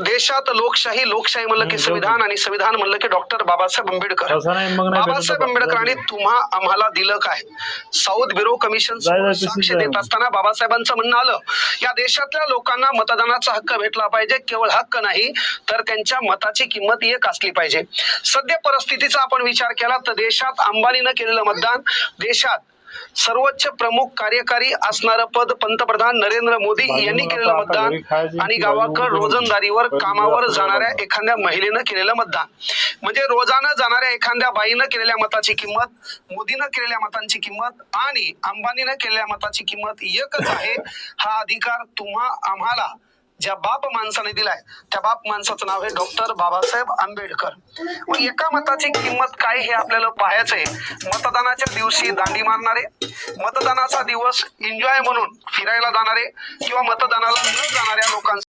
देशात लोकशाही म्हणलं की संविधान आणि संविधान म्हणलं की डॉक्टर बाबासाहेब आंबेडकर. बाबासाहेब आंबेडकरांनी आम्हाला दिलं काय? साऊथ ब्युरो कमिशन साक्ष देत असताना बाबासाहेबांचं म्हणणं आलं, या देशातल्या लोकांना मतदानाचा हक्क भेटला पाहिजे. केवळ हक्क नाही तर त्यांच्या मताची किंमत एक असली पाहिजे. सध्या परिस्थितीचा आपण विचार केला तर देशात अंबानीनं केलेलं मतदान, देशात सर्वोच्च प्रमुख कार्यकारी असणारं पद पंतप्रधान नरेंद्र मोदी यांनी केलेलं मतदान आणि गावाकडे रोजंदारीवर कामावर जाणाऱ्या एखाद्या महिलेनं केलेलं मतदान, म्हणजे रोजानं जाणाऱ्या एखाद्या बाईनं केलेल्या मताची किंमत, मोदीनं केलेल्या मतांची किंमत आणि अंबानीनं केलेल्या मताची किंमत एकच आहे. हा अधिकार आम्हाला ज्या बाप माणसाने दिलाय त्या बाप माणसाचं नाव आहे डॉक्टर बाबासाहेब आंबेडकर. मग एका मताची किंमत काय हे आपल्याला पाहायचंय. मतदानाच्या दिवशी दांडी मारणारे, मतदानाचा दिवस एन्जॉय म्हणून फिरायला जाणारे किंवा मतदानाला न जाणाऱ्या लोकांसाठी